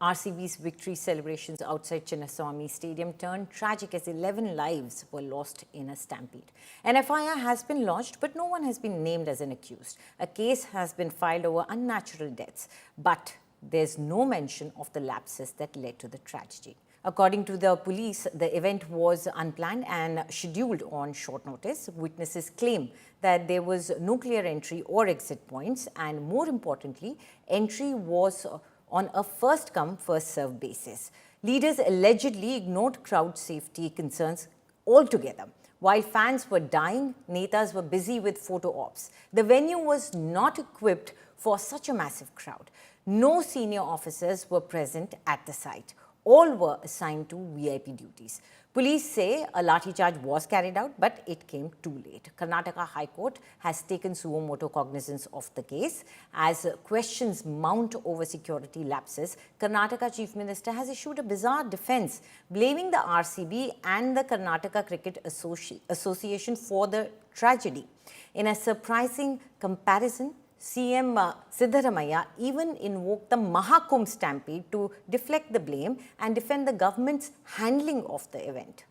RCB's victory celebrations outside Chinnaswamy Stadium turned tragic as 11 lives were lost in a stampede. An FIR has been lodged, but no one has been named as an accused. A case has been filed over unnatural deaths, but there's no mention of the lapses that led to the tragedy. According to the police, the event was unplanned and scheduled on short notice. Witnesses claim that there was no clear entry or exit points, and more importantly, entry was on a first-come, first-served basis. Leaders allegedly ignored crowd safety concerns altogether. While fans were dying, netas were busy with photo ops. The venue was not equipped for such a massive crowd. No senior officers were present at the site. All were assigned to VIP duties. Police say a lathi charge was carried out, but it came too late. Karnataka High Court has taken suo moto cognizance of the case. As questions mount over security lapses, Karnataka Chief Minister has issued a bizarre defence, blaming the RCB and the Karnataka Cricket Association for the tragedy. In a surprising comparison, CM Siddaramaiah even invoked the Mahakumbh Stampede to deflect the blame and defend the government's handling of the event.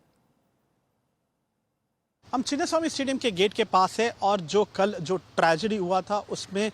हम Chinnaswamy stadium के gate के पास है और जो कल जो tragedy हुआ था उसमें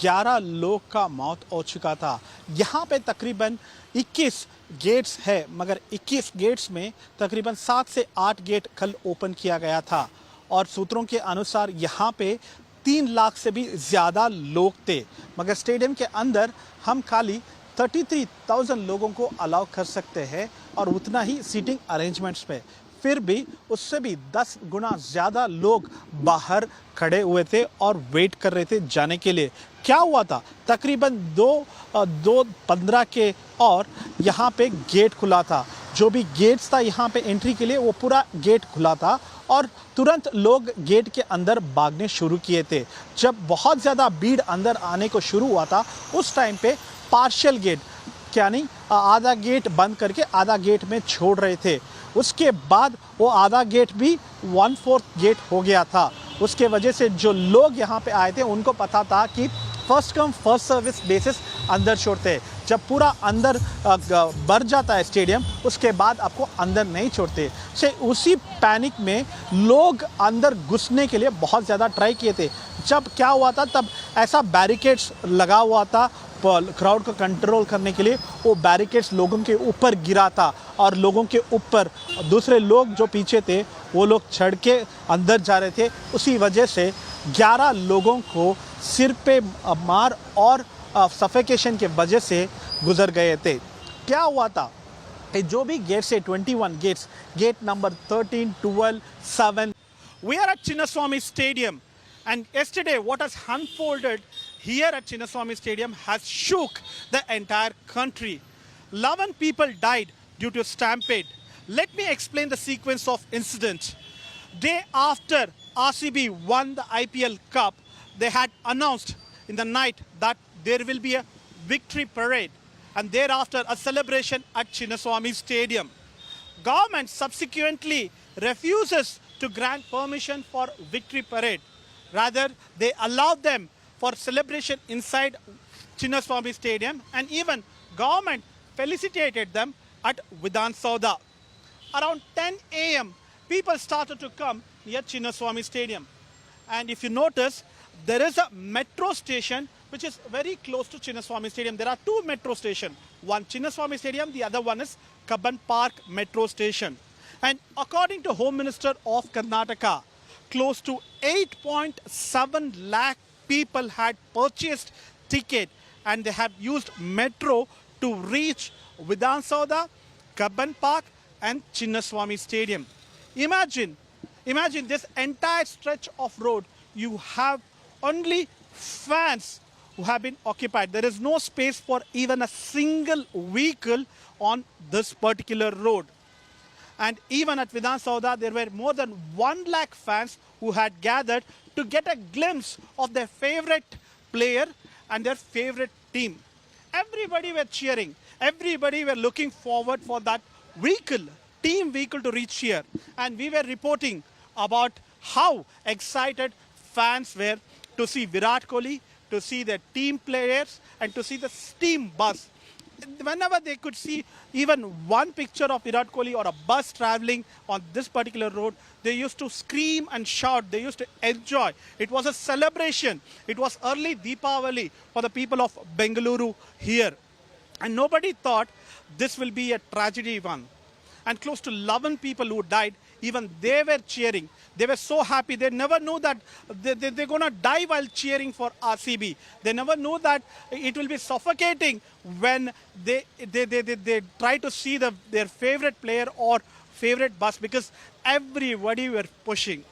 11 लोग का मौत हो चुका था। यहाँ पे तकरीबन 21 गेट्स है, मगर 21 गेट्स में तकरीबन 7 से 8 गेट कल ओपन किया गया था और सूत्रों के अनुसार यहाँ पे 3 लाख से भी ज़्यादा लोग थे, मगर स्टेडियम के अंदर हम खाली 33,000 लोगों को अलाउ कर सकते हैं और उतना ही सीटिंग अरेंजमेंट्स पे। फिर भी उससे भी 10 गुना ज़्यादा लोग बाहर खड़े हुए थे और वेट कर रहे थे जाने के लिए। क्या हुआ था? तकरीबन 2:15 के और यहाँ पे गेट खुला था। जो भी गेट्स था यहाँ पे एंट्री के लिए वो पूरा गेट खुला था और तुरंत लोग गेट के अंदर भागने शुरू किए थे। जब बहुत ज़्यादा भीड़ अंदर आने को शुरू हुआ था उस टाइम पे पार्शियल गेट यानी आधा गेट बंद करके आधा गेट में छोड़ रहे थे। उसके बाद वो आधा गेट भी 1/4 गेट हो गया था। उसके वजह से जो लोग यहाँ पे आए थे उनको पता था कि first come first service basis अंदर छोड़ते हैं। जब पूरा अंदर भर जाता है स्टेडियम उसके बाद आपको अंदर नहीं छोड़ते। से उसी पैनिक में लोग अंदर घुसने के लिए बहुत ज़्यादा ट्राई किए थे। जब क्या हुआ था तब ऐसा बैरिकेड्स लगा हुआ था क्राउड को कंट्रोल करने के लिए। वो बैरिकेड्स लोगों के ऊपर गिरा था और लोगों के ऊपर दूसरे लोग जो पीछे थे वो लोग चढ़ के अंदर जा रहे थे। उसी वजह से 11 लोगों को सिर पे मार और सफोकेशन के वजह से गुजर गए थे। क्या हुआ था? जो भी गेट्स है 21 gets, gate number 13, 12, 7. We are at Chinnaswamy Stadium and yesterday what has unfolded here at Chinnaswamy Stadium has shook the entire country. 11 people died due to stampede. Let me explain the sequence of incidents. Day after RCB won the IPL Cup, they had announced in the night that there will be a victory parade and thereafter a celebration at Chinnaswamy Stadium. Government subsequently refuses to grant permission for victory parade. Rather, they allow them for celebration inside Chinnaswamy Stadium, and even government felicitated them at Vidhan Sauda. Around 10 a.m., people started to come near Chinnaswamy Stadium. And if you notice, there is a metro station which is very close to Chinnaswamy Stadium. There are 2 metro stations, one Chinnaswamy Stadium, the other one is Kabban Park Metro Station. And according to Home Minister of Karnataka, close to 8.7 lakh people had purchased ticket and they have used metro to reach Vidhan Sauda, Kabban Park and Chinnaswamy Stadium. Imagine this entire stretch of road, you have only fans who have been occupied. There is no space for even a single vehicle on this particular road. And even at Vidhan Sauda, there were more than 1 lakh fans who had gathered to get a glimpse of their favorite player and their favorite team. Everybody were cheering. Everybody were looking forward for that vehicle, team vehicle to reach here. And we were reporting about how excited fans were to see Virat Kohli, to see their team players and to see the steam bus. whenever they could see even one picture of Virat Kohli or a bus traveling on this particular road, they used to scream and shout. They used to enjoy. It was a celebration. It was early Deepavali for the people of Bengaluru here. And nobody thought this will be a tragedy one. And close to 11 people who died, even they were cheering. They were so happy. They never knew that they're going to die while cheering for RCB. They never knew that it will be suffocating when they try to see their favorite player or favorite bus, because everybody were pushing.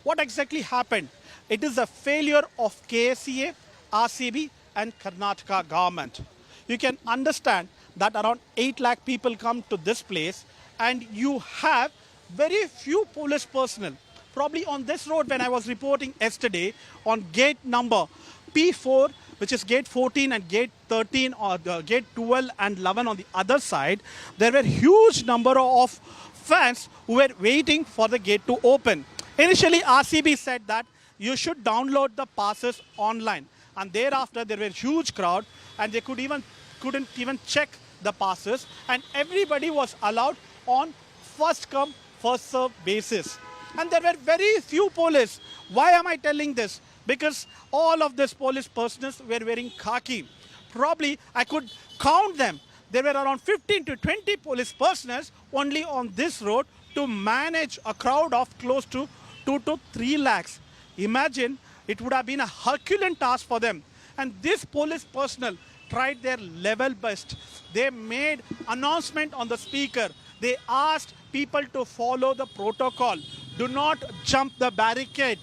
What exactly happened? It is a failure of KSCA, RCB and Karnataka government. You can understand that around 8 lakh people come to this place, and you have very few police personnel. Probably on this road, when I was reporting yesterday, on gate number P4, which is gate 14 and gate 13, or gate 12 and 11 on the other side, there were huge number of fans who were waiting for the gate to open. Initially, RCB said that you should download the passes online, and thereafter there were huge crowd, and they couldn't even check the passes, and everybody was allowed on first come first serve basis. And there were very few police. Why am I telling this? Because all of this police personnel were wearing khaki. Probably I could count them. There were around 15 to 20 police personnel only on this road to manage a crowd of close to 2 to 3 lakhs. Imagine, it would have been a Herculean task for them. And this police personnel tried their level best. They made announcement on the speaker. They asked people to follow the protocol. Do not jump the barricade.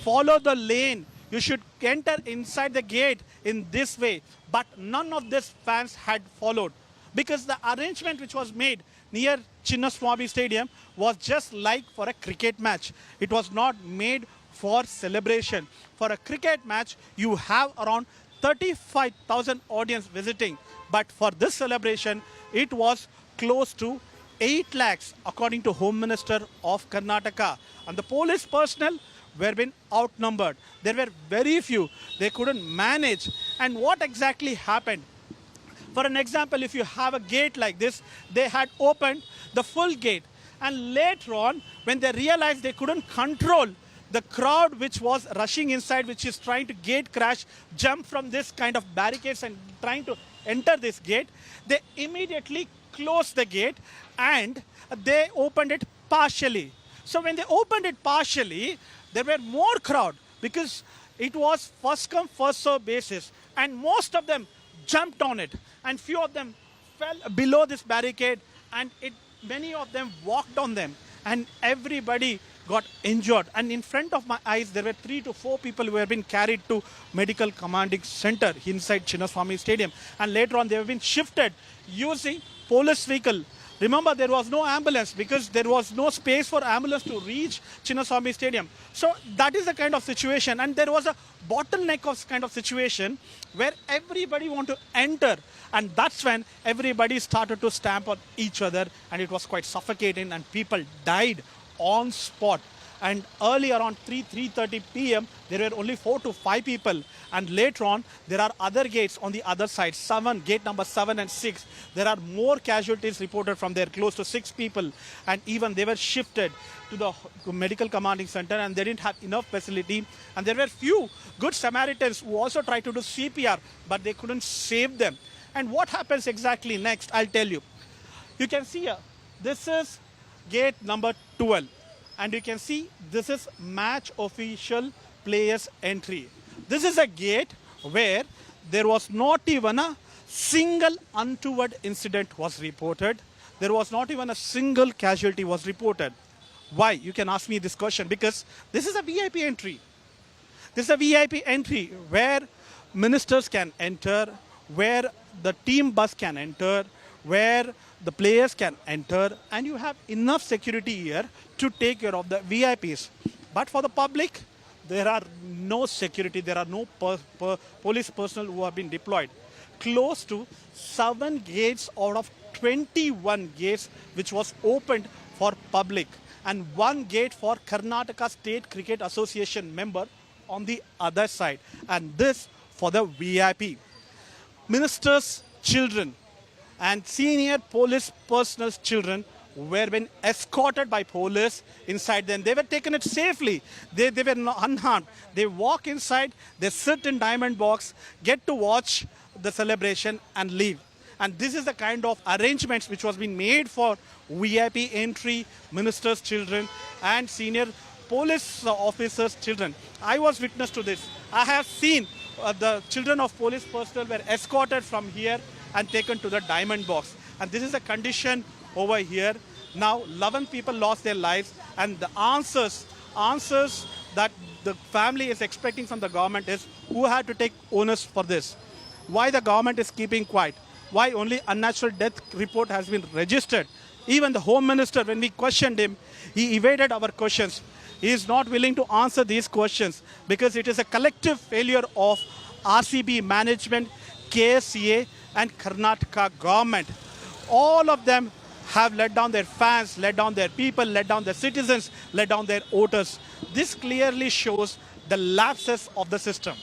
Follow the lane. You should enter inside the gate in this way. But none of these fans had followed, because the arrangement which was made near Chinnaswamy Stadium was just like for a cricket match. It was not made for celebration. For a cricket match, you have around 35,000 audience visiting. But for this celebration, it was close to 8 lakhs, according to Home Minister of Karnataka. And the police personnel were being outnumbered. There were very few. They couldn't manage. And what exactly happened? For an example, if you have a gate like this, they had opened the full gate. And later on, when they realized they couldn't control the crowd which was rushing inside, which is trying to gate crash, jump from this kind of barricades and trying to enter this gate, they immediately closed the gate and they opened it partially. So when they opened it partially, there were more crowd, because it was first come first serve basis, and most of them jumped on it, and few of them fell below this barricade, and many of them walked on them, and everybody got injured. And in front of my eyes, there were 3 to 4 people who have been carried to medical commanding center inside Chinnaswamy Stadium, and later on they have been shifted using police vehicle. Remember, there was no ambulance because there was no space for ambulance to reach Chinnaswamy Stadium. So that is the kind of situation, and there was a bottleneck of kind of situation where everybody wanted to enter, and that's when everybody started to stamp on each other, and it was quite suffocating, and people died on spot. And early around 3:30 p.m., there were only 4 to 5 people. And later on, there are other gates on the other side, gate number 7 and 6. There are more casualties reported from there, close to 6 people. And even they were shifted to the medical commanding center, and they didn't have enough facility. And there were few good Samaritans who also tried to do CPR, but they couldn't save them. And what happens exactly next, I'll tell you. You can see here, this is gate number 12. And you can see this is match official players entry. This is a gate where there was not even a single untoward incident was reported. There was not even a single casualty was reported. Why? You can ask me this question, because this is a VIP entry. This is a VIP entry where ministers can enter, where the team bus can enter, where the players can enter, and you have enough security here to take care of the VIPs. But for the public, there are no security, there are no police personnel who have been deployed. Close to 7 gates out of 21 gates which was opened for public, and 1 gate for Karnataka State Cricket Association member on the other side, and this for the VIP. Ministers' children and senior police personnel's children were being escorted by police inside them. They were taken it safely. They were not unharmed. They walk inside, they sit in diamond box, get to watch the celebration and leave. And this is the kind of arrangements which was being made for VIP entry, ministers' children and senior police officers' children. I was witness to this. I have seen the children of police personnel were escorted from here and taken to the diamond box. And this is the condition over here. Now 11 people lost their lives, and the answers that the family is expecting from the government is who had to take onus for this. Why the government is keeping quiet? Why only unnatural death report has been registered? Even the Home Minister, when we questioned him, he evaded our questions. He is not willing to answer these questions because it is a collective failure of RCB management, KSCA and Karnataka government. All of them have let down their fans, let down their people, let down their citizens, let down their voters. This clearly shows the lapses of the system.